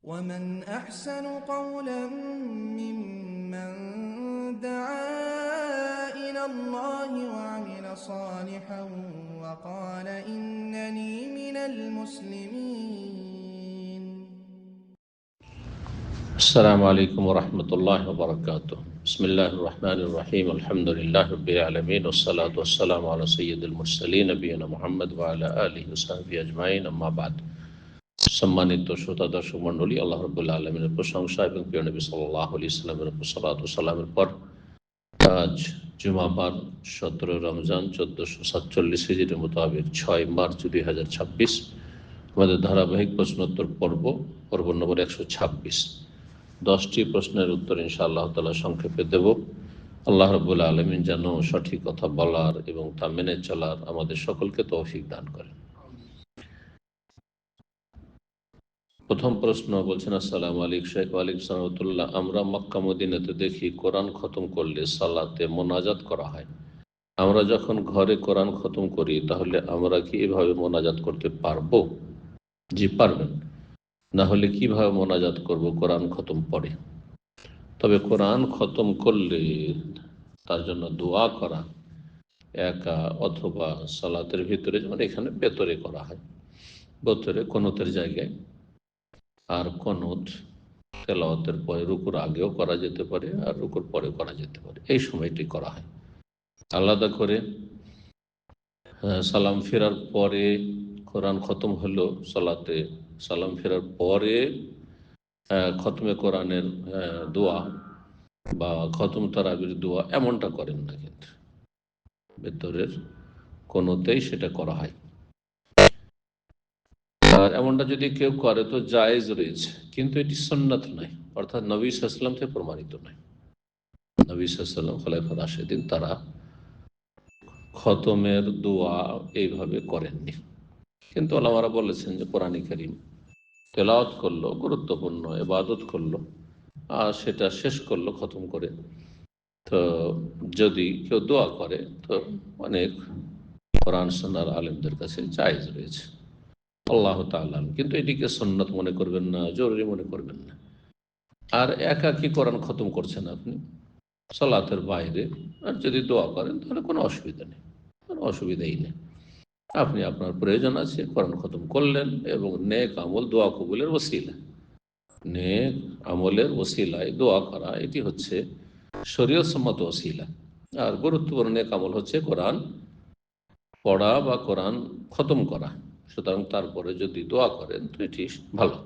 ومن أحسن قولا ممن دعا إلى الله وعمل صالحا وقال إنني من المسلمين. السلام عليكم ورحمة الله وبركاته. بسم الله الرحمن الرحيم. الحمد لله رب العالمين والصلاة والسلام على سيد المرسلين نبينا محمد وعلى آله وصحبه أجمعين أما بعد। সম্মানিত শ্রোতা দর্শক মণ্ডলী, আল্লাহ রাব্বুল আলামিনের প্রশংসা এবং প্রিয় নবী সাল্লাল্লাহু আলাইহি ওয়াসাল্লামের উপর সালাত ও সালামের পর আজ জুমাবার 17 রমজান 1447 হিজরি মোতাবেক 6 মার্চ 2026 আমাদের ধারাবাহিক প্রশ্নোত্তর পর্ব নম্বর 126। 10টি প্রশ্নের উত্তর ইনশাআল্লাহ তাআলা সংক্ষেপে দেব। আল্লাহ রাব্বুল আলামিন যেন সঠিক কথা বলার এবং তা মেনে চলার আমাদের সকলকে তৌফিক দান করেন। প্রথম প্রশ্ন বলছেন, আসসালামু আলাইকুম শেখ। ওয়ালাইকুম সালাম। আমরা মক্কা মদিনাতে দেখি কোরআন খতম করলে সালাতে মোনাজাত করা হয়। আমরা যখন ঘরে কোরআন খতম করি তাহলে আমরা কি এভাবে মোনাজাত করতে পারবো? জি, পারবেন। না হলে কিভাবে মোনাজাত করব কোরআন খতম পড়ে? তবে কোরআন খতম করলে তার জন্য দোয়া করা একা অথবা সালাতের ভিতরে, যেমন এখানে ভেতরে করা হয়, ভেতরে কোনতের জায়গায়, আর কোনত তেলাওয়াতের পরে রুকুর আগেও করা যেতে পারে আর রুকুর পরে করা যেতে পারে, এই সময়টি করা হয়। আলাদা করে সালাম ফেরার পরে কোরআন খতম হলো, সালাতে সালাম ফেরার পরে খতমে কোরআনের দোয়া বা খতম তারাবির দোয়া এমনটা করেন না, কিন্তু ভেতরের কোনোতেই সেটা করা হয়। আর এমনটা যদি কেউ করে তো জায়েজ রয়েছে, কিন্তু এটি সুন্নাত নয়, অর্থাৎ নবী সাল্লাল্লাহু আলাইহি ওয়াসাল্লাম থেকে প্রমাণিত নয়। নবী সাল্লাল্লাহু আলাইহি ওয়াসাল্লাম, খোলাফায়ে রাশিদিন, তারা খতমের দোয়া এইভাবে করেননি। কিন্তু ওলামারা বলেছেন যে কোরআন কারীম তেলাওয়াত করলো, গুরুত্বপূর্ণ ইবাদত করলো, আর সেটা শেষ করলো খতম করে, তো যদি কেউ দোয়া করে তো অনেক কোরআন সুন্নাহর আলেমদের কাছে জায়েজ রয়েছে। আল্লাহ তাআলা, কিন্তু এটিকে সুন্নাত মনে করবেন না, জরুরি মনে করবেন না। আর একাকী কোরআন খতম করছেন আপনি সালাতের বাইরে, আর যদি দোয়া করেন তাহলে কোনো অসুবিধা নেই, কোনো অসুবিধাই নেই। আপনি আপনার প্রয়োজন আছে কোরআন খতম করলেন, এবং নেক আমল দোয়া কবুলের ওসিলা, নেক আমলের ওসিলায় দোয়া করা, এটি হচ্ছে শরীয়ত সম্মত ওসিলা। আর গুরুত্বপূর্ণ নেক আমল হচ্ছে কোরআন পড়া বা কোরআন খতম করা। সুতরাং তারপরে যদি দোয়া করেন তো এটি ভালো,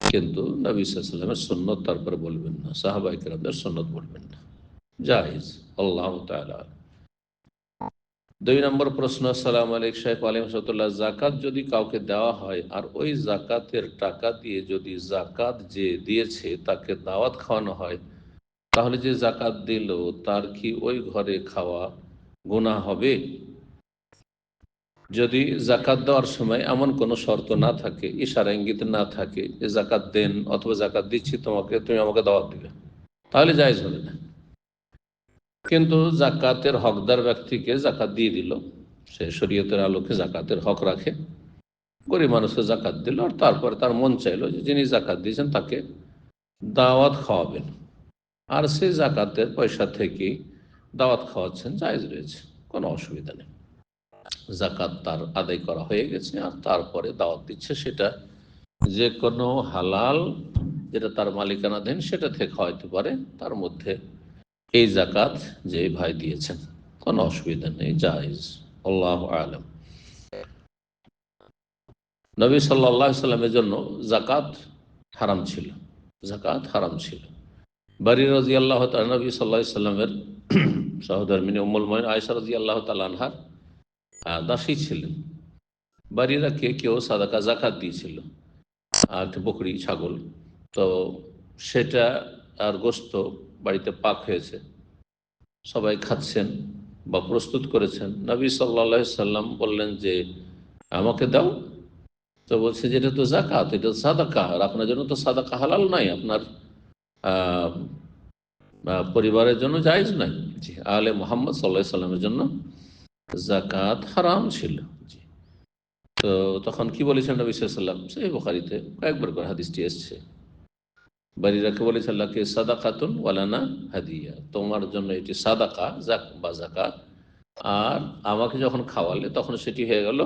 কিন্তু নবী সাল্লাল্লাহু আলাইহি ওয়াসাল্লামের সুন্নত তারপরে বলবেন না, সাহাবায়ে কেরামদের সুন্নত বলবেন না, জায়েজ। আল্লাহ তাআলা। 2 নম্বর প্রশ্ন, আসসালামু আলাইকুম শেখ। ওয়ালাইকুম আসসালাম। যাকাত যদি কাউকে দেওয়া হয় আর ওই যাকাতের টাকা দিয়ে যদি যাকাত যে দিয়েছে তাকে দাওয়াত খাওয়ানো হয়, তাহলে যে যাকাত দিল তার কি ওই ঘরে খাওয়া গুনাহ হবে? যদি যাকাত দেওয়ার সময় এমন কোনো শর্ত না থাকে, ইশারা ইঙ্গিত না থাকে যে যাকাত দেন অথবা যাকাত দিচ্ছি তোমাকে, তুমি আমাকে দাওয়াত দিবে, তাহলে জায়েজ হবে না। কিন্তু যাকাতের হকদার ব্যক্তিকে যাকাত দিয়ে দিল, সে শরীয়তের আলোকে যাকাতের হক রাখে, গরিব মানুষকে যাকাত দিল, আর তারপরে তার মন চাইলো যে যিনি যাকাত দিয়েছেন তাকে দাওয়াত খাওয়াবেন, আর সেই যাকাতের পয়সা থেকেই দাওয়াত খাওয়াচ্ছেন, জায়েজ রয়েছে, কোনো অসুবিধা নেই। যাকাত তার আদায় করা হয়ে গেছে, আর তারপরে দাওয়াত দিচ্ছে, সেটা যে কোনো হালাল যেটা তার মালিকানাধীন সেটা থেকে খাওয়াইতে পারে, তার মধ্যে এই যাকাত যে ভাই দিয়েছেন কোনো অসুবিধা নেই, জায়েজ। আল্লাহু আ'লাম। নবী সাল্লাল্লাহু আলাইহি সাল্লামের জন্য যাকাত হারাম ছিল, যাকাত হারাম ছিল। বারী রাদিয়াল্লাহু তাআলা, নবী সাল্লাল্লাহু আলাইহি সাল্লামের সহধর্মিনী উম্মুল মুমিনিন আয়েশা রাদিয়াল্লাহু তাআলা আনহার দাসী ছিলেন। বারীরাকে কেউ সাদাকা যাকাত দিয়েছিল, একটা বকরি, ছাগল, তো সেটা আর গোশত বাড়িতে পাক হয়েছে, সবাই খাচ্ছেন বা প্রস্তুত করেছেন। নবী সাল্লাল্লাহু আলাইহি সাল্লাম বললেন যে আমাকে দাও, তো বলছে যে এটা তো যাকাত, এটা সাদাকা, আর আপনার জন্য তো সাদাকা হালাল নাই, আপনার আহ, পরিবারের জন্য জায়েজ নাই। জি, আলে মুহাম্মদ সাল্লাল্লাহু আলাইহি সাল্লামের জন্য যাকাত হারাম ছিল। জি, তো তখন কি বলেছেন নবী সাল্লাল্লাহু আলাইহি ওয়াসাল্লাম, সেই বুখারীতে কয়েকবার করে হাদিসটি এসছে, বাড়িরাকে বলেছে আল্লাহকে সাদাকাতুন ওয়ালানা হাদিয়া, তোমার জন্য এটি সাদাকা বা যাকাত, আর আমাকে যখন খাওয়ালে তখন সেটি হয়ে গেল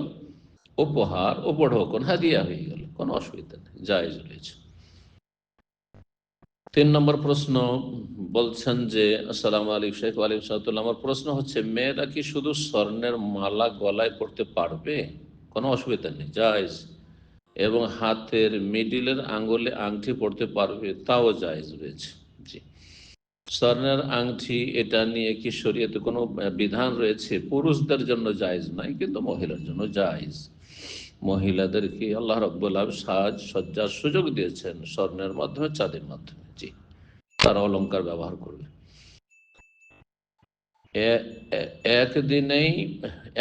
উপহার, উপঢৌকন, হাদিয়া হয়ে গেল, কোনো অসুবিধা নেই, জায়েজ রয়েছে। 3 নম্বর প্রশ্ন বলছেন যে, আসসালামু আলাইকুম শেখ। ওয়ালাইকুম সালাম। আমার প্রশ্ন হচ্ছে, মেয়েরা কি শুধু স্বর্ণের মালা গলায় পড়তে পারবে? কোনো অসুবিধা নেই, জায়েজ। এবং হাতের মিডিলের আঙ্গুলে আংটি পড়তে পারবে, তাও জায়েজ রয়েছে। জি, স্বর্ণের আংটি এটা নিয়ে কি শরীয়তে কোনো বিধান রয়েছে? পুরুষদের জন্য জায়েজ নয়, কিন্তু মহিলার জন্য জায়েজ। মহিলাদেরকে আল্লাহ রাব্বুল আলামিন সাজ সজ্জার সুযোগ দিয়েছেন স্বর্ণের মাধ্যমে, চাঁদের মাধ্যমে। জি, তারা অলংকার ব্যবহার করবে।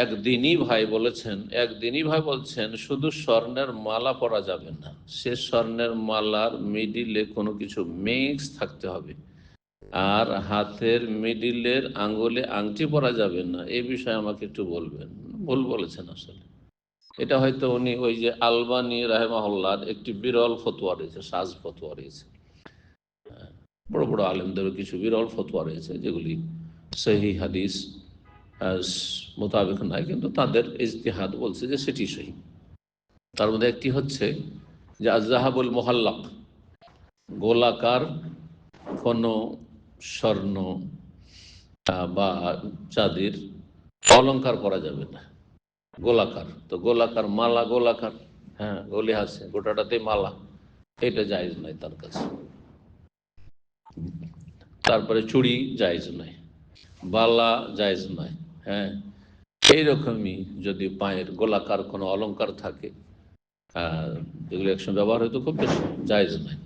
একদিনই ভাই বলছেন শুধু স্বর্ণের মালা পরা যাবে না, সে স্বর্ণের মালার মিডিলে কোনো কিছু মিক্স থাকতে হবে, আর হাতের মিডিলের আঙ্গুলে আংটি পরা যাবে না। এই বিষয়ে আমাকে একটু বলবেন। ভুল বলেছেন আসলে। এটা হয়তো উনি ওই যে আলবানী রাহেমাহুল্লাহর একটি বিরল ফতোয়া রয়েছে, সাজ ফতোয়া রয়েছে। বড় বড় আলেমদেরও কিছু বিরল ফতোয়া রয়েছে যেগুলি সহিহ হাদিস মোতাবেক নয়, কিন্তু তাদের ইজতিহাদ বলছে যে সেটি সহি। তার মধ্যে একটি হচ্ছে যে আযহাবুল মুহাল্লাক, গোলাকার কোনো স্বর্ণ বা চাঁদির অলংকার করা যাবে না। গোলাকার তো গোলাকার মালা, গোলাকার, হ্যাঁ, গলি আছে গোটাটাতে মালা, এটা জায়েজ নয় তার কাছে। তারপরে চুড়ি জায়েজ নয়, বালা জায়েজ নয়। হ্যাঁ, এইরকমই যদি পায়ের গোলাকার কোনো অলংকার থাকে, এগুলো একসঙ্গে ব্যবহার হয়তো খুব বেশি, জায়েজ নয়।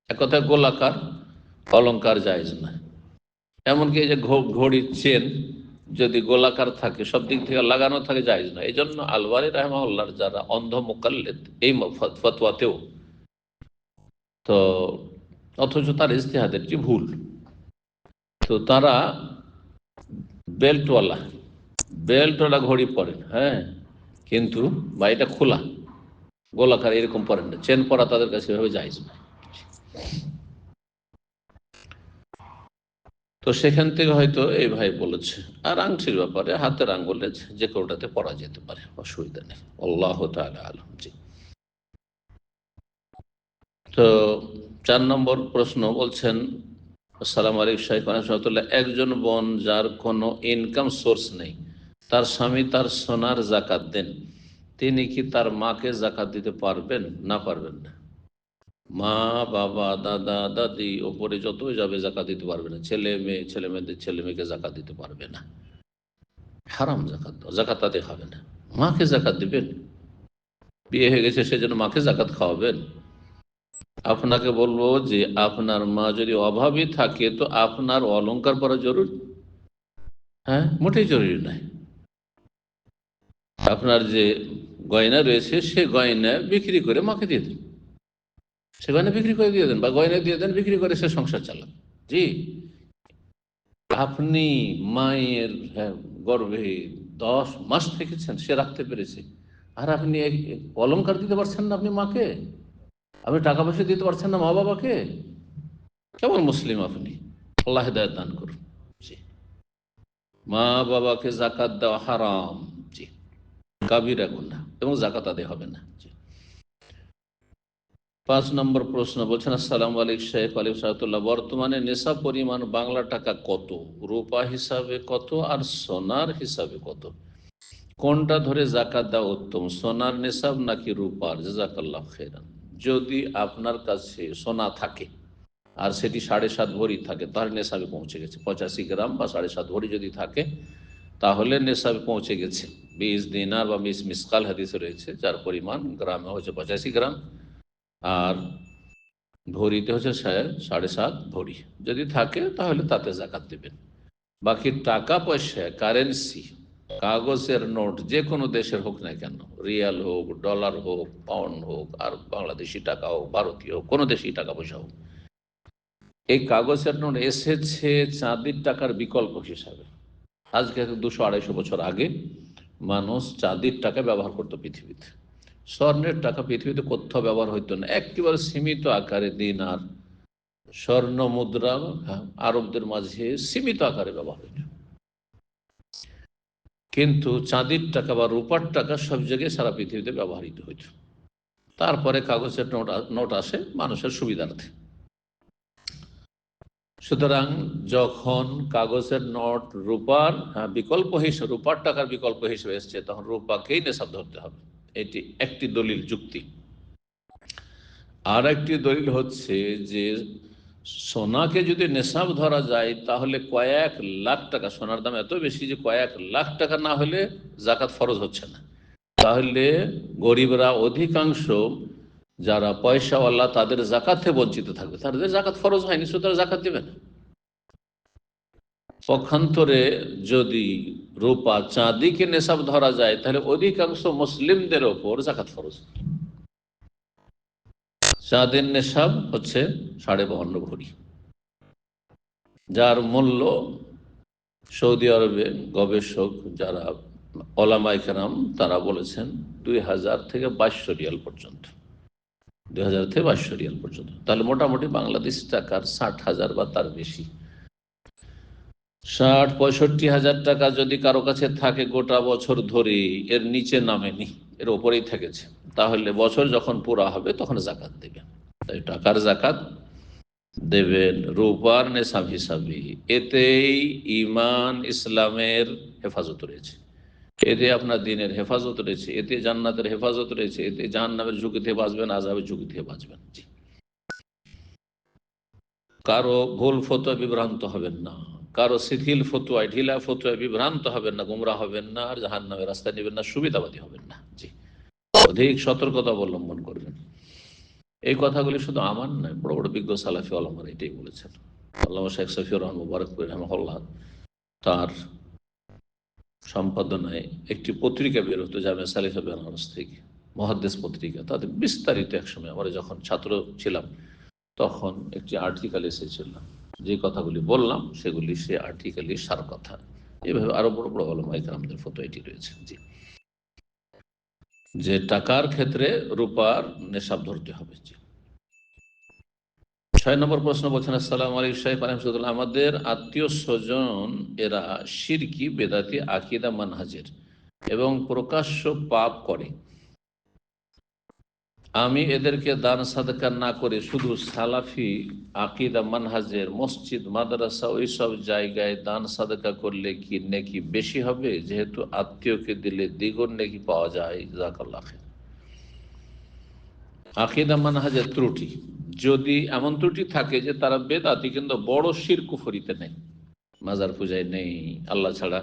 এক কথায় গোলাকার অলংকার জায়েজ নয়। এমনকি এই যে ঘড়ির চেন যদি গোলাকার থাকে, সব দিক থেকে লাগানো থাকে, জায়েজ নয়। এই জন্য আলবানী রাহিমাহুল্লাহর যারা অন্ধ মুকাল্লিদ এই ফতোয়াতেও, তো অথচ তার ইজতিহাদেরটি ভুল, তো তারা বেল্টওয়ালা ঘড়ি পরেন, হ্যাঁ, কিন্তু বা এটা খোলা গোলাকার এরকম পরেন না, চেন পরা তাদের কাছে এভাবে জায়েজ নয়। তো সেখান থেকে হয়তো এই ভাই বলেছে। আর আংটির ব্যাপারে হাতের আঙ্গুলে যে কোনোটাতে পরা যেতে পারে, অসুবিধা নেই। আল্লাহ তাআলা আলম। জি। তো 4 নম্বর প্রশ্ন বলছেন, আসসালামু আলাইকুম শাইখ রাহমাতুল্লাহ, একজন বোন যার কোনো ইনকাম সোর্স নেই, তার স্বামী তার সোনার জাকাত দেন, তিনি কি তার মাকে জাকাত দিতে পারবেন না পারবেন না? মা, বাবা, দাদা, দাদি ওপরে যতই যাবে জাকাত দিতে পারবে না। ছেলে মেয়েদের ছেলে মেয়েকে জাকাত দিতে পারবে না, হারাম জাকাত। জাকাত তাদের খাবে না, মাকে জাকাত দিবেন। বিয়ে হয়ে গেছে সেজন্য মাকে জাকাত খাওয়াবেন? আপনাকে বলবো যে আপনার মা যদি অভাবী থাকে তো আপনার অলংকার পরা জরুরি? হ্যাঁ, মোটেই জরুরি নয়। আপনার যে গয়না রয়েছে সে গয়না বিক্রি করে মাকে দিয়ে দেন, সে গয়না বিক্রি করে দিয়ে দেন, বা গয়না দিয়ে দেন, বিক্রি করে সে সংসার চালান। জি, আপনি মায়ের গর্ভে 10 মাস থেকেছেন, সে রাখতে পেরেছে, আর আপনি অলংকার দিতে পারছেন না আপনি মাকে, আপনি টাকা পয়সা দিতে পারছেন না মা বাবাকে, কেমন মুসলিম আপনি? আল্লাহ হেদায়েত দান করুন। জি, মা বাবাকে জাকাত দেওয়া হারাম। জি, কাবিরা গুনাহ, এবং জাকাত আদায় হবে না। জি। 5 নম্বর প্রশ্ন বলছেন, আসসালামু আলাইকুম শেখ। ওয়ালাইকুম সালাম। বর্তমানে নেশাব পরিমাণ বাংলা টাকা কত, রূপা হিসাবে কত, আর সোনার হিসাবে কত? কোনটা ধরে জাকাত দেওয়া উত্তম, সোনার নেশাব নাকি রূপার? জাযাকাল্লাহ খাইরান। যদি আপনার কাছে সোনা থাকে আর সেটি 7.5 ভরি থাকে, তাহলে নেশাবে পৌঁছে গেছে। 85 গ্রাম বা 7.5 ভরি যদি থাকে তাহলে নেশাবে পৌঁছে গেছে। 20 দিনার বা 20 মিসকাল হাদিসে রয়েছে, যার পরিমাণ গ্রামে হচ্ছে 85 গ্রাম, আর ভরিতে হচ্ছে 7.5 ভরি। যদি থাকে তাহলে তাতে জাকাত দেবেন। বাকি টাকা পয়সা, কারেন্সি, কাগজের নোট, যে কোনো দেশের হোক না কেন, রিয়াল হোক, ডলার হোক, পাউন্ড হোক, আর বাংলাদেশি টাকা হোক, ভারতীয় হোক, কোনো দেশি টাকা পয়সা হোক, এই কাগজের নোট এসেছে চাঁদির টাকার বিকল্প হিসাবে। আজকে 200-250 বছর আগে মানুষ চাঁদির টাকা ব্যবহার করতো পৃথিবীতে, স্বর্ণের টাকা পৃথিবীতে কোথাও ব্যবহার হইতো না, একেবারে সীমিত আকারে দিনার স্বর্ণ মুদ্রা আরবদের মাঝে সীমিত আকারে ব্যবহার হইত। কিন্তু চাঁদির টাকা বা রূপার টাকা সব জায়গায় সারা পৃথিবীতে ব্যবহৃত হইত। তারপরে কাগজের নোট আসে মানুষের সুবিধার্থে। সুতরাং যখন কাগজের নোট রূপার বিকল্প হিসেবে, রূপার টাকার বিকল্প হিসেবে এসছে, তখন রূপাকেই নেশাব ধরতে হবে। এটি একটি দলিল, যুক্তি। আর একটি দলিল হচ্ছে যে সোনাকে যদি নেশাব ধরা যায় তাহলে কয়েক লাখ টাকা, সোনার দাম এত বেশি যে কয়েক লাখ টাকা না হলে জাকাত ফরজ হচ্ছে না। তাহলে গরিবরা, অধিকাংশ যারা পয়সাওয়ালা, তাদের জাকাতে বঞ্চিত থাকবে, তাদের জাকাত ফরজ হয়নি, সুতরাং জাকাত দেবে না। পক্ষান্তরে যদি রূপা চাঁদিকে নেশাব ধরা যায় তাহলে অধিকাংশ মুসলিমদের ওপর জাকাত ফরজ। চাঁদের নেশাব হচ্ছে 52.5 ভরি, যার মূল্য সৌদি আরবে গবেষক যারা ওলামায়ে কেরাম তারা বলেছেন 2000 থেকে 2200 রিয়াল পর্যন্ত, 2000 থেকে 2200 রিয়াল পর্যন্ত। তাহলে মোটামুটি বাংলাদেশ টাকার 60,000 বা তার বেশি, 60-65 হাজার টাকা যদি কারো কাছে থাকে গোটা বছর ধরে, এর নিচে নামেনি, এর ওপরেই থেকেছে, তাহলে বছর যখন পুরা হবে তখন জাকাত দেবেন। তাই টাকার জাকাত দেবেন রূপার নেশাব হিসাবে। এতেই ইমান ইসলামের হেফাজত রয়েছে, এতে আপনার দিনের হেফাজত রয়েছে, এতে জান্নাতের হেফাজত রয়েছে, এতে জাহান্নামের ঝুঁকি থেকে বাঁচবেন, আযাবের ঝুঁকি থেকে বাঁচবেন। কারো ভুল ফতোয়া বিভ্রান্ত হবেন না, কারো শিথিল ফতোয়ায়, ঢিলা ফতোয়ায় বিভ্রান্ত হবেন না, গুমরা হবেন না, আর জাহান্নামের রাস্তায় নেবেন না, সুবিধাবাদী হবেন না। জি, অধিক সতর্কতা অবলম্বন করবেন। এই কথাগুলি শুধু আমার নয়, বড় বড় বিজ্ঞ সালাফি ওলামারা এটাই বলেছেন। আল্লামা শেখ সফিউর রহমান মুবারকপুর রাহিমাহুল্লাহ, তার সম্পাদনায় একটি পত্রিকা বের হতো জামিয়া সালিফা বেনারস থেকে, মুহাদ্দিস পত্রিকা। তাদের বিস্তারিত একসময় আমরা যখন ছাত্র ছিলাম তখন একটি আর্টিকেল এসেছিল, যে কথাগুলি বললাম সেগুলি সে আর্টিকেলের সার কথা। এভাবে আরো বড় বড় ওলামায়ে কেরামদের ফতোয়া এটি রয়েছে। জি, যে টাকার ক্ষেত্রে রূপার নেশাব ধরতে হবে। জি, 6 নম্বর প্রশ্ন বলছেন, আসসালামু আলাইকুম সাহেব আলহামদুলিল্লাহ, আমাদের আত্মীয় স্বজন এরা শিরকি, বেদাতি আকীদা মানহাজের এবং প্রকাশ্য পাপ করে। আমি এদেরকে দান সাদকা না করে শুধু সালাফি আকীদা মানহাজের মসজিদ, মাদ্রাসা, ওই সব জায়গায় দান সাদকা করলে কি নেকি বেশি হবে, যেহেতু আত্মীয়কে দিলে দ্বিগুণ নেকি পাওয়া যায়? জাযাকাল্লাহ খাইর। আকীদা মানহাজের ত্রুটি, যদি এমন ত্রুটি থাকে যে তারা বেদাতি কিন্তু বড় শিরক কুফরিতে নেই, মাজার পূজায় নেই, আল্লাহ ছাড়া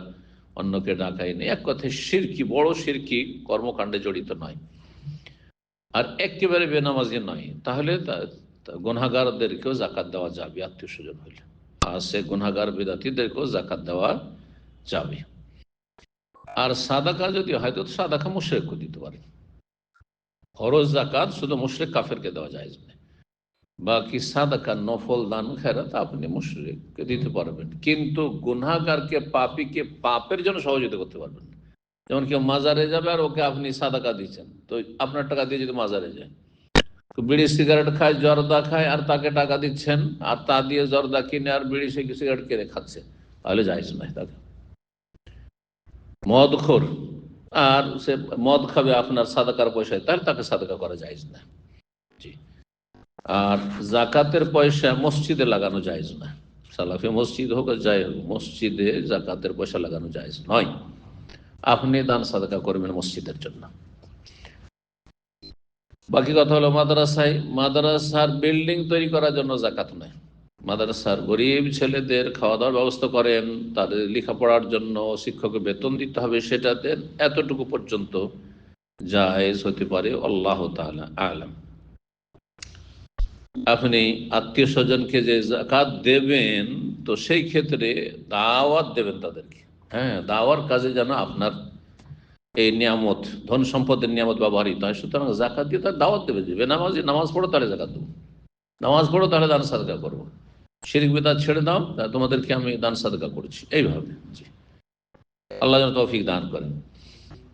অন্যকে ডাকাই নেই, এক কথায় শিরকি, বড় শিরকি কর্মকাণ্ডে জড়িত নয়, আর একেবারে বেনামাজি নয়, তাহলে গুনাহগারদেরকেও জাকাত দেওয়া যাবে আত্মীয় স্বজন হইলে, আর সে গুনাহগার বেদাতিদেরকেও জাকাত দেওয়া যাবে। আর সাদাকা যদি হয় তো সাদাকা মুশরিককে দিতে পারে। ফরজ জাকাত শুধু মুশরিক কাফেরকে দেওয়া যায় না, বাকি সাদাকা, নফল দান, খেরাত আপনি মুশরিককে দিতে পারবেন, কিন্তু গুনাহগারকে, পাপীকে পাপের জন্য সহযোগিতা করতে পারবেন না। যেমন কেউ মাজারে যাবে আর ওকে আপনি সাদাকা দিচ্ছেন, তো আপনার টাকা দিয়ে যদি মাজারে যায়, বিড়ি সিগারেট খায়, জর্দা খায়, আর তাকে টাকা দিচ্ছেন, আর তা দিয়ে জর্দা কিনে আর বিড়ি সিগারেট কিনে খাচ্ছে, তাহলে জায়েজ নাই। তাকে মদখোর, আর সে মদ খাবে আপনার সাদাকার পয়সায়, তাহলে তাকে সাদাকা করা জায়েজ না। জি, আর জাকাতের পয়সা মসজিদে লাগানো জায়েজ না, সালাফি মসজিদ হোক যাই হোক, মসজিদে জাকাতের পয়সা লাগানো জায়েজ নয়। আপনি দান সাদাকা করবেন মসজিদের জন্য। বাকি কথা হলো মাদ্রাসায়, মাদ্রাসার বিল্ডিং তৈরি করার জন্য জাকাত নয়। মাদ্রাসার গরিব ছেলেদের খাওয়া দাওয়ার ব্যবস্থা করেন, তাদের লেখাপড়ার জন্য শিক্ষকের বেতন দিতে হবে, সেটাতে এতটুকু পর্যন্ত জায়েজ হতে পারে, আল্লাহ তাআলা আ'লাম। আপনি আত্মীয় স্বজনকে যে জাকাত দেবেন, তো সেই ক্ষেত্রে দাওয়াত দেবেন তাদেরকে। হ্যাঁ, দাওয়ার কাজে যেন আপনার এই নিয়ামত, ধন সম্পদের নিয়ামত ব্যবহৃত হয়, সুতরাং জাকাত দিয়ে তার দাওয়াত দেবে। যে বেনামাজি নামাজ পড়ো তাহলে জাকাত দেবো, নামাজ পড়ো তাহলে দান সাদকা করবো, শিরক বিদআত ছেড়ে দাও, তোমাদেরকে আমি দান সাদকা করছি, এইভাবে। জি, আল্লাহ যেন তৌফিক দান করেন।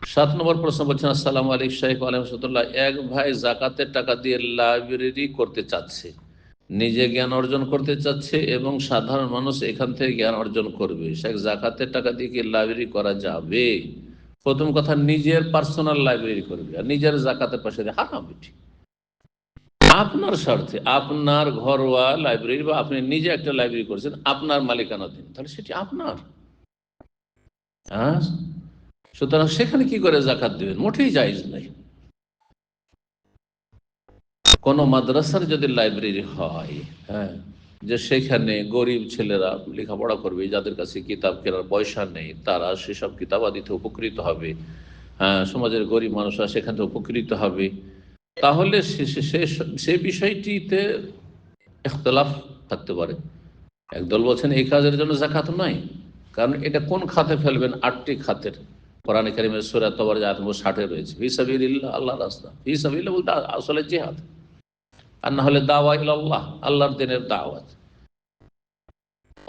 7 নম্বর প্রশ্ন বলছেন, আসসালামু আলাইকুম শাইখ আলহামদুলিল্লাহ। এক ভাই জাকাতের টাকা দিয়ে লাইব্রেরি করতে চাচ্ছে, নিজে জ্ঞান অর্জন করতে চাচ্ছে এবং সাধারণ মানুষ এখান থেকে জ্ঞান অর্জন করবে। শেখ, জাকাতের টাকা দিয়ে কি লাইব্রেরি করা যাবে? প্রথম কথা, নিজের পার্সোনাল লাইব্রেরি করবে আর নিজের জাকাতের পাশে হারাম। এটি আপনার স্বার্থে, আপনার ঘরোয়া লাইব্রেরি বা আপনি নিজে একটা লাইব্রেরি করেছেন, আপনার মালিকানাধীন, তাহলে সেটি আপনার। হ্যাঁ, সুতরাং সেখানে কি করে জাকাত দেবেন? মোটেই জায়েজ নাই। কোন মাদ্রাসার যদি লাইব্রেরি হয়, হ্যাঁ, যে সেখানে গরিব ছেলেরা লেখাপড়া করবে, যাদের কাছে কিতাব কেনার পয়সা নেই, তারা সেসব কিতাবাদিতে উপকৃত হবে, হ্যাঁ, সমাজের গরিব মানুষরা সেখান থেকে উপকৃত হবে, তাহলে সে বিষয়টিতে ইখতিলাফ থাকতে পারে। একদল বলছেন এই কাজের জন্য যাকাত নয়, কারণ এটা কোন খাতে ফেলবেন? 8টি খাতের। কোরআনে কারিমের সূরা তওবার আয়াত নম্বর 60 রয়েছে, ফি সাবিলিল্লাহ, আল্লাহর রাস্তা। ফি সাবিলিল্লাহ বলতে আসলে জিহাদ, আর না হলে দাওয়া ইলাল্লাহ, আল্লাহর দ্বীনের দাওয়াত।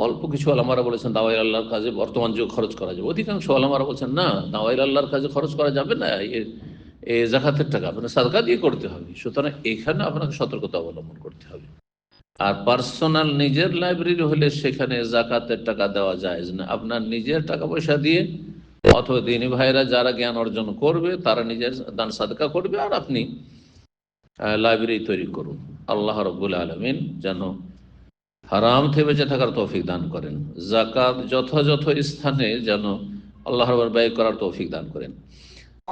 অল্প কিছু আলেমরা বলেছেন দাওয়া ইলাল্লাহর কাজে বর্তমান যুগ খরচ করা যাবে, অধিকাংশ আলেমরা বলছেন না, দাওয়া ইলাল্লাহর কাজে খরচ করা যাবে না, এই যাকাতের টাকা আপনার সাদকা দিয়ে করতে হবে। সুতরাং এখানে আপনাকে সতর্কতা অবলম্বন করতে হবে। আর পার্সোনাল নিজের লাইব্রেরি হলে সেখানে জাকাতের টাকা দেওয়া যায় না। আপনার নিজের টাকা পয়সা দিয়ে অথবা দিনী ভাইরা যারা জ্ঞান অর্জন করবে তারা নিজের দান সাদকা করবে, আর আপনি লাইব্রেরি তৈরি করুন। আল্লাহ রাব্বুল আলামিন যেন হারাম থেকে বেঁচে থাকার তৌফিক দান করেন, জাকাত যথাযথ স্থানে যেন আল্লাহ রাব্বুল ব্যয় করার তৌফিক দান করেন।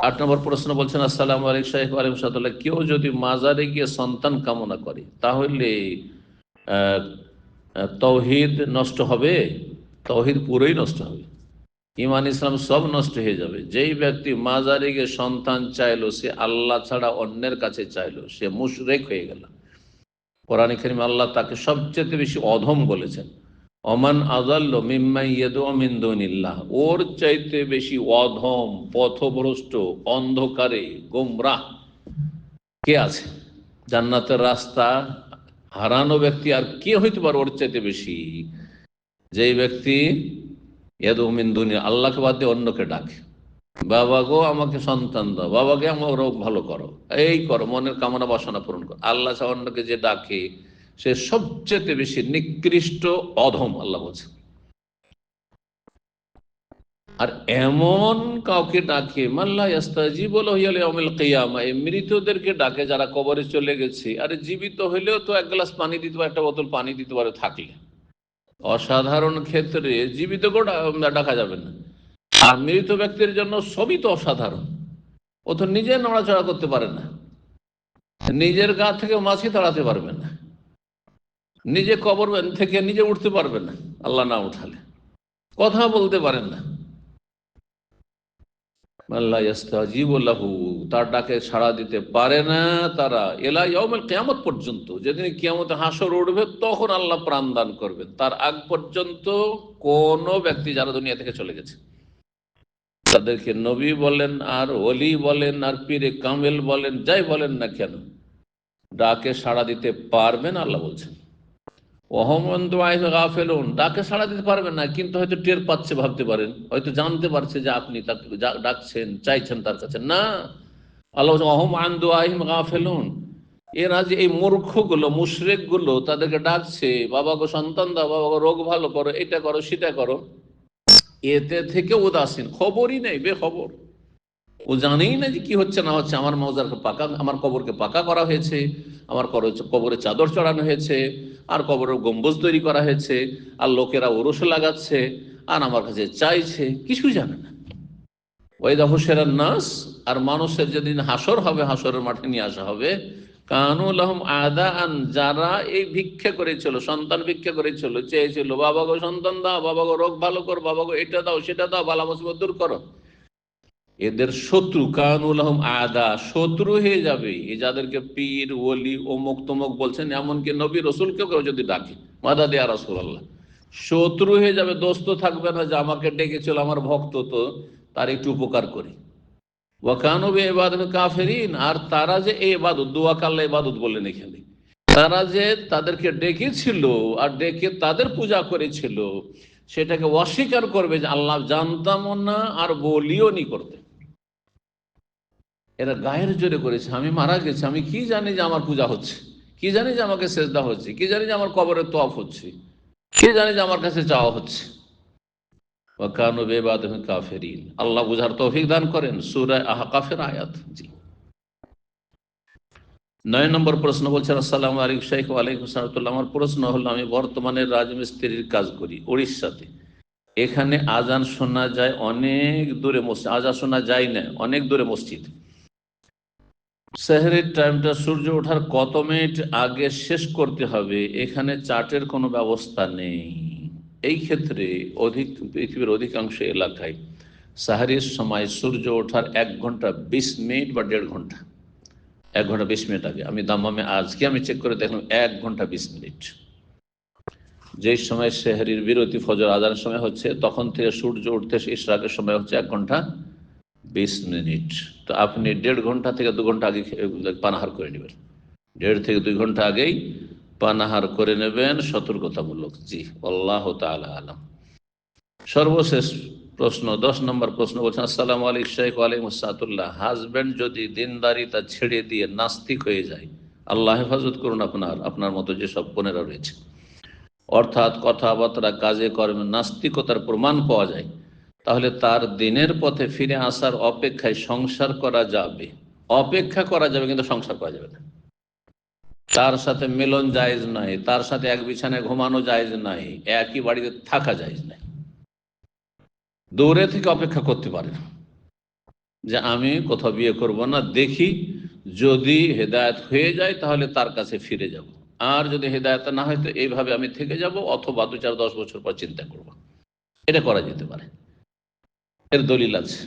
8 নম্বর প্রশ্ন বলছেন, আসসালামু আলাইকুম শাইখ ওয়ালাইকুম সালাম। কেউ যদি মাজারে গিয়ে সন্তান কামনা করে তাহলে তৌহিদ নষ্ট হবে? তৌহিদ পুরোই নষ্ট হবে, ঈমান ইসলাম সব নষ্ট হয়ে যাবে। যেই ব্যক্তি মাজারে গিয়ে সন্তান চাইলো, সে আল্লাহ ছাড়া অন্যের কাছে চাইলো, সে মুশরিক হয়ে গেল। কোরআনে কারিমে আল্লাহ তাকে সবচেয়ে বেশি অধম বলেছেন, ওমান আযাল্লু মিম্মান ইয়াদউ মিন দুনিল্লাহ। ওর চাইতে বেশি অধম, পথভ্রষ্ট, অন্ধকারে গোমরাহ কে আছে? জান্নাতের রাস্তা হারানো ব্যক্তি আর কে হইতে পারে ওর চাইতে বেশি? যেই ব্যক্তি ইয়াদউ মিন দুনিয়া, আল্লাহকে বাদ দিয়ে অন্যকে ডাকে, বাবা গো আমাকে সন্তান দাও, বাবাকে আমার রোগ ভালো করো, এই করো, মনের কামনা বাসনা পূরণ করো, আল্লাহ ছাড়া অন্যকে যে ডাকে সে সবচেয়ে বেশি নিকৃষ্ট অধম, আল্লাহ বলছেন। আর এমন কাউকে ডাকে মাল্লা ইস্তাজিবু লাহু ইলা ইয়াউমিল কিয়ামা, এই মৃতদেরকে ডাকে যারা কবরে চলে গেছে। আরে জীবিত হইলেও তো এক গ্লাস পানি দিতে পারে, একটা বোতল পানি দিতে পারে থাকলে। অসাধারণ ক্ষেত্রে জীবিত ডাকা যাবে না, আর মৃত ব্যক্তির জন্য সবই তো অসাধারণ। ও তো নিজে নড়াচড়া করতে পারে না, নিজের গা থেকে মাছি তাড়াতে পারবে না, নিজে কবর থেকে নিজে উঠতে পারবে না, আল্লাহ না উঠালে কথা বলতে পারেন না। আল্লাহ ইস্তাজিবু লাহু, তার ডাকে সাড়া দিতে পারে না তারা, ইলা ইয়াউমিল কিয়ামত পর্যন্ত। যেদিন কিয়ামতে হাসর উঠবে তখন আল্লাহ প্রাণ দান করবেন, তার আগ পর্যন্ত কোন ব্যক্তি যারা দুনিয়া থেকে চলে গেছে তাদেরকে নবী বলেন আর ওলি বলেন আর পীরে কামেল বলেন, যাই বলেন না কেন, ডাকে সাড়া দিতে পারবেন। আল্লাহ বলছেন ডাকে সাড়া দিতে পারবেন না, কিন্তু হয়তো টের পাচ্ছে, ভাবতে পারেন, হয়তো জানতে পারছে যে আপনি তাকে ডাকছেন, চাইছেন তার কাছে না। আল্লাহ অহম আন দুআইহিম গাফিলুন, এরা যে এই মূর্খগুলো, মুশরিক গুলো তাদেরকে ডাকছে, বাবা গো সন্তান দাও, বাবা গো রোগ ভালো করো, এটা করো সেটা করো, এতে থেকে উদাসীন, খবরই নেই, বেখবর। ও জানেই না যে কি হচ্ছে না হচ্ছে। আমার মৌজারকে পাকা, আমার কবরকে পাকা করা হয়েছে, আমার কবরে চাদর চড়ানো হয়েছে, আর কবরের গম্বুজ তৈরি করা হয়েছে, আর লোকেরা ওরস লাগাচ্ছে, আর আমার কাছে চাইছে, কিছুই জানে না। ওয়াইদা হুশিরান নাস, আর মানুষের যেদিন হাসর হবে, হাসরের মাঠে নিয়ে আসা হবে, কানু লাহুম আদাআন, যারা এই ভিক্ষা করেছিল, সন্তান ভিক্ষা করেছিল, চেয়েছিল, বাবা গো সন্তান দাও, বাবা গো রোগ ভালো করো, বাবা গো এটা দাও সেটা দাও, বালা মুসিবত দূর করো, এদের শত্রু, কানু লাহুম আদা, শত্রু হয়ে যাবে। এই যাদেরকে পীর ওলি অমুক তমুক বলছেন, এমনকি নবী রসুলকে কেউ যদি ডাকে মাদাদ ইয়া রাসূলুল্লাহ, শত্রু হয়ে যাবে, দোস্ত থাকবে না যে আমাকে ডেকেছিল আমার ভক্ত, তো তার একটু উপকার করি। ওয়া কানু বিইবাদাতি কাফিরিন, আর তারা যে এই ইবাদত, দোয়া কাল্লা ইবাদত বলেন এখানে, তারা যে তাদেরকে ডেকেছিল আর ডেকে তাদের পূজা করেছিল, সেটাকে অস্বীকার করবে যে আল্লাহ জানতামও না আর বলিও নি করতে। এরা গায়ের জোরে করেছে, আমি মারা গেছি, আমি কি জানি যে আমার পূজা হচ্ছে, কি জানি যে আমাকে সেজদা হচ্ছে, কি জানি যে আমার কবরের তওয়াফ হচ্ছে, কি জানি যে আমার কাছে চাওয়া হচ্ছে। ওয়া কানু বিইবাদিহি কাফিরিন। আল্লাহ বুঝার তৌফিক দান করেন। সূরা আহকাফের আয়াত। জি, 9 নম্বর প্রশ্ন বলছেন, আসসালামু আলাইকুম শাইখ। ওয়ালাইকুম আসসালাম। আমার প্রশ্ন হলো, আমি বর্তমানে রাজমিস্ত্রির কাজ করি উড়িষ্যাতে। এখানে আজান শোনা যায় অনেক দূরে মসজিদ, আজান শোনা যায় না অনেক দূরে মসজিদ। সেহরির টাইমটা সূর্য ওঠার কত মিনিট আগে শেষ করতে হবে, এখানে চার্টের কোনো ব্যবস্থা নেই। এই ক্ষেত্রে পৃথিবীর অধিকাংশ এলাকায় সাহারির সময় সূর্য ওঠার 1 ঘন্টা 20 মিনিট বা 1.5 ঘন্টা, 1 ঘন্টা 20 মিনিট আগে। আমি দাম্মামে আজকে আমি চেক করে দেখলাম 1 ঘন্টা 20 মিনিট। যেই সময় সেহরির বিরতি ফজর আজানের সময় হচ্ছে, তখন থেকে সূর্য উঠতে ইশরাকের সময় হচ্ছে 1 ঘন্টা 20 মিনিট। তো আপনি 1.5 ঘন্টা থেকে 2 ঘন্টা আগে পানাহার করে নেবেন। 1.5 থেকে 2 ঘন্টা আগেই পানাহার করে নেবেন, সতর্কতামূলক। জি, আল্লাহু তাআলা আলাম। সর্বশেষ প্রশ্ন, 10 নম্বর প্রশ্ন বলছেন, আসসালামু আলাইকুম শাইখ। ওয়ালাইকুম আসসালাম। হাজব্যান্ড যদি দিনদারিতা ছেড়ে দিয়ে নাস্তিক হয়ে যায়, আল্লাহ হেফাজত করুন, আপনার মতো যেসব বোনেরা রয়েছে, অর্থাৎ কথাবার্তা কাজে কর্মে নাস্তিকতার প্রমাণ পাওয়া যায়, তাহলে তার দিনের পথে ফিরে আসার অপেক্ষায় সংসার করা যাবে? অপেক্ষা করা যাবে, কিন্তু সংসার করা যাবে না। তার সাথে মিলন জায়েজ নাই, তার সাথে এক বিছানায় ঘুমানো জায়েজ নাই, একই বাড়িতে থাকা জায়েজ নাই। দূরে থেকে অপেক্ষা করতে পারে যে আমি কোথাও বিয়ে করব না, দেখি যদি হেদায়েত হয়ে যায় তাহলে তার কাছে ফিরে যাব, আর যদি হেদায়েত না হয় তো এইভাবে আমি থেকে যাব, অথবা 2-4-10 বছর পর চিন্তা করব। এটা করা যেতে পারে। এর দলিল আছে।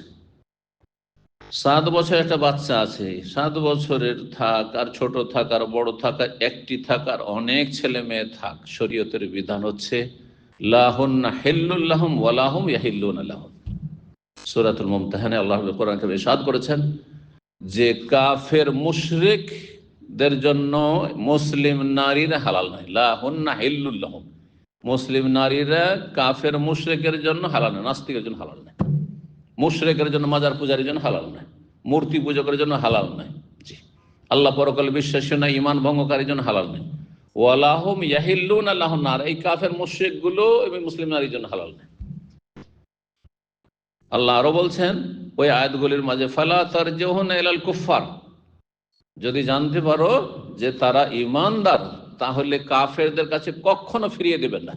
7 বছর একটা বাচ্চা আছে, 7 বছরের থাক আর ছোট থাক আর বড় থাক আর একটি থাক আর অনেক ছেলে মেয়ে থাক, শরীয়তের বিধান হচ্ছে লাহুন্না হিল্লুল লাহুম ওয়া লাহুম ইয়াহিল্লুনা লাহুম। সূরাতুল মুমতাহানায় আল্লাহ কোরআন কারীমে ইরশাদ করেছেন যে কাফের মুশরিকদের জন্য মুসলিম নারীরা হালাল নয়। লাহুন্না হিল্লুল লাহুম, মুসলিম নারীরা কাফের মুশরিকের জন্য হালাল নয়, নাস্তিকের জন্য হালাল নয়। মুশরিকের জন্য, মাজার পূজারীর জন্য হালাল নয়, মূর্তি পূজকের জন্য হালাল নয়। জি, আল্লাহ পরকাল বিশ্বাসী না, ইমান ভঙ্গকারীর জন্য হালাল নয়। ওয়ালাহুম ইয়াহিল্লুনা লাহুন নার, এই কাফের মুশরিক গুলো এবং মুসলিম নারীর জন্য হালাল নয়। আল্লাহ আরো বলছেন ওই আয়াতগুলির মাঝে, ফালা তারজিউনা ইলাল কুফফার, যদি জানতে পারো যে তারা ঈমানদার, তাহলে কাফেরদের কাছে কখনো ফিরিয়ে দেবেন না।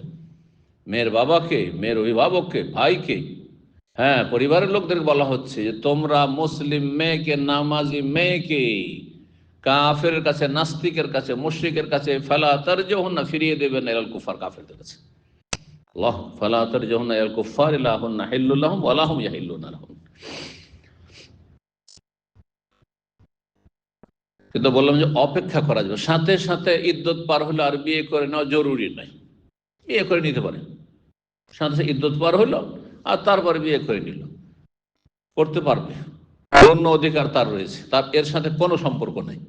মেয়ের বাবাকে, মেয়ের অভিভাবককে, ভাইকে, হ্যাঁ, পরিবারের লোকদের বলা হচ্ছে যে তোমরা মুসলিম মেয়েকে, নামাজি মেয়েকে কাফের কাছে, নাস্তিকের কাছে, মুশরিকের কাছে ফালা তারজিউনা, ফিরিয়ে দেবেন ইলাল কুফার, কাফেরদের কাছে। আল্লাহ, ফালা তারজিউনা ইলাল কুফার লাহুন্না হিল্লুল লাহুম ওয়া লাহুম ইয়াহিল্লুনা লাহুম। কিন্তু বললাম যে অপেক্ষা করা যাবে, সাথে সাথে ইদ্যত পার হলে আর বিয়ে করে নেওয়া জরুরি নয়। বিয়ে করে নিতে পারে, সাথে সাথে ইদ্যত পার হইলো আর তারপরে বিয়ে করে নিল, করতে পারবে, অন্য অধিকার তার রয়েছে, তার এর সাথে কোনো সম্পর্ক নেই।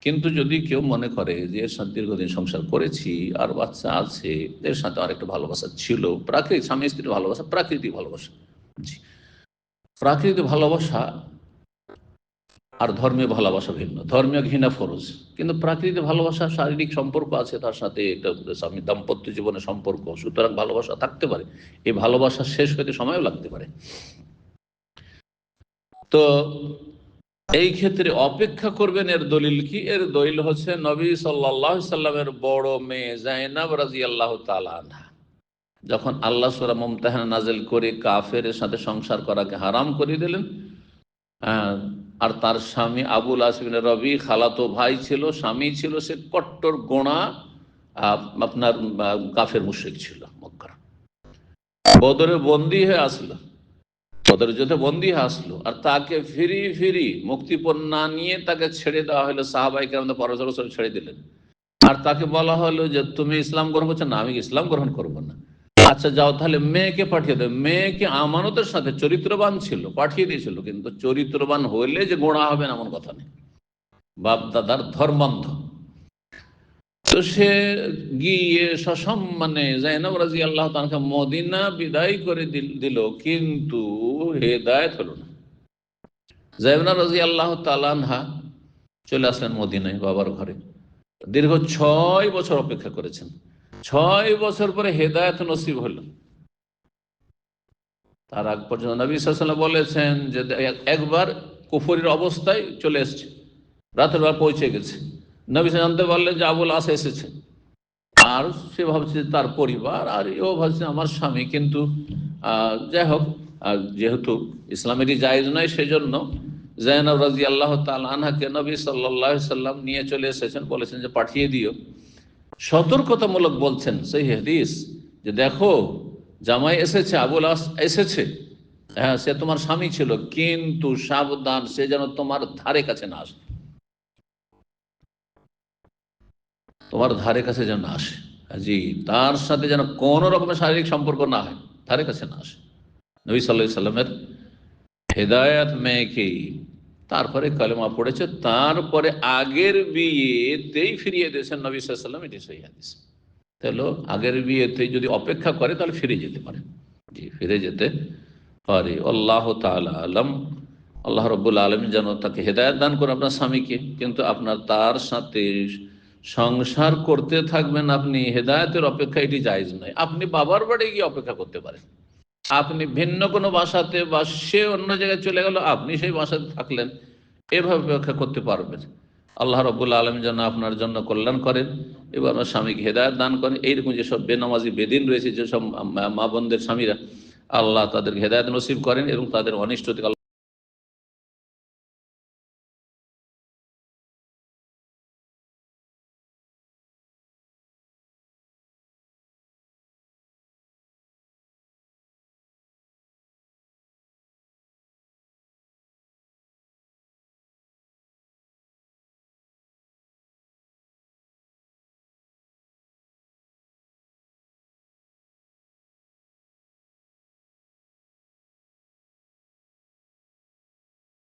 কিন্তু যদি কেউ মনে করে যে এর সাথে দীর্ঘদিন সংসার করেছি আর বাচ্চা আছে, এর সাথে আর একটা ভালোবাসা ছিল, প্রাকৃতিক স্বামী স্ত্রীর ভালোবাসা, প্রাকৃতিক ভালোবাসা। জি, প্রাকৃতিক ভালোবাসা আর ধর্মীয় ভালোবাসা ভিন্ন। ধর্মীয় ঘৃণা ফরজ, কিন্তু প্রাকৃতিক ভালোবাসা শারীরিক সম্পর্ক আছে তার সাথে, এটা স্বামী দাম্পত্য জীবনের সম্পর্ক, সুতরাং ভালোবাসা থাকতে পারে। এই ভালোবাসা শেষ হতে সময়ও লাগতে পারে। তো এই ক্ষেত্রে অপেক্ষা করবেন, এর দলিল কি? এর দলিল হচ্ছে নবী সাল্লাল্লাহু আলাইহি সাল্লামের বড় মেয়ে জাইনাব রাদিয়াল্লাহু তাআলা আনহা, যখন আল্লাহ সূরা মুমতাহানা নাযিল করে কাফেরের সাথে সংসার করাকে হারাম করে দিলেন, আর তার স্বামী আবুল আস ইবনে রবি খালাতো ভাই ছিল, স্বামী ছিল, সে কট্টর গোঁড়া আপনার কাফের মুশরিক ছিল মক্কার। বদরে বন্দী হয়ে আসলো, বদর যুদ্ধে বন্দী হয়ে আসলো, আর তাকে ফিরি ফিরি মুক্তিপণ না নিয়ে তাকে ছেড়ে দেওয়া হলো। সাহাবায়ে কেরাম পরস্পর ছেড়ে দিলেন, আর তাকে বলা হলো যে তুমি ইসলাম গ্রহণ করছো? না, আমি ইসলাম গ্রহণ করবো না। আচ্ছা যাও তাহলে মেয়েকে পাঠিয়ে দেবে। মেয়েকে আমানতের সাথে, চরিত্রবান ছিল, পাঠিয়ে দিয়েছিল, কিন্তু চরিত্রবান হইলে যে গোঁড়া হবে এমন কথা নেই, বাপ দাদার ধর্মান্ধ। তো সে গিয়ে সসম্মানে জাইনাব রাদিয়াল্লাহু তাআলাকে মদিনা বিদায় করে দিল, কিন্তু হেদায়েত হলো না। জাইনব রাদিয়াল্লাহু তাআলা আনহা চলে আসলেন মদিনায় বাবার ঘরে। দীর্ঘ 6 বছর অপেক্ষা করেছেন। 6 বছর পরে হেদায়েত নসিব হলো। তার আগ পর্যন্ত নবী সাল্লাল্লাহু আলাইহি ওয়াসাল্লাম বলেছেন যে একবার কুফরির অবস্থায় চলে এসেছে, রাতের বেলা পৌঁছে গেছে। নবী সাল্লাল্লাহু জানতে পারলেন যে আবুল আস এসেছে, আর সে ভাবছে তার পরিবার, আর এও ভাবছে আমার স্বামী। কিন্তু যাই হোক, যেহেতু ইসলামেরই জায়েজ নয়, সেজন্য জাইনব রাদিয়াল্লাহু তাআলা আনহাকে নবী সাল্লাল্লাহু আলাইহি সাল্লাম নিয়ে চলে এসেছেন, বলেছেন যে পাঠিয়ে দিও। সতর্কতামূলক বলছেন সেই হাদিস যে দেখো, জামাই এসেছে, আবুল আস এসেছে, হ্যাঁ সে তোমার স্বামী ছিল, কিন্তু সাবধান, সে যেন তোমার ধারে কাছে না আসে, তোমার ধারে কাছে যেন না আসে। জি, তার সাথে যেন কোনো রকমের শারীরিক সম্পর্ক না হয়, ধারে কাছে না আসে। নবী সাল্লাল্লাহু আলাইহি সাল্লামের হেদায়েত মেয়েকেই, তারপরে কালেমা পড়েছে, তারপরে আগের বিয়েতেই ফিরিয়ে দিয়েছেন নবী সাল্লাল্লাহু আলাইহি সাল্লাম। এটি সহিহ হাদিস। তাহলে আগের বিয়েতে যদি অপেক্ষা করে তাহলে ফিরে যেতে পারে। জি, ফিরে যেতে পারে। আল্লাহ তাআলা আলম। আল্লাহ রাব্বুল আলামিন যেন তাকে হেদায়েত দান করে আপনার স্বামীকে। কিন্তু আপনার তার সাথে সংসার করতে থাকবেন আপনি, হেদায়েতের অপেক্ষা, এটি জায়েজ নয়। আপনি বাবার বাড়ি গিয়ে অপেক্ষা করতে পারেন, আপনি ভিন্ন কোনো বাসাতে, বা সে অন্য জায়গায় চলে গেল, আপনি সেই বাসাতে থাকলেন, এভাবে অপেক্ষা করতে পারবেন। আল্লাহ রাব্বুল আলামিন যেন আপনার জন্য কল্যাণ করেন এবং আপনার স্বামীকে হেদায়েত দান করেন। এইরকম যেসব বেনামাজি বেদিন রয়েছে, যেসব মা বোনদের স্বামীরা, আল্লাহ তাদেরকে হেদায়েত নসিব করেন এবং তাদের অনিষ্ট থেকে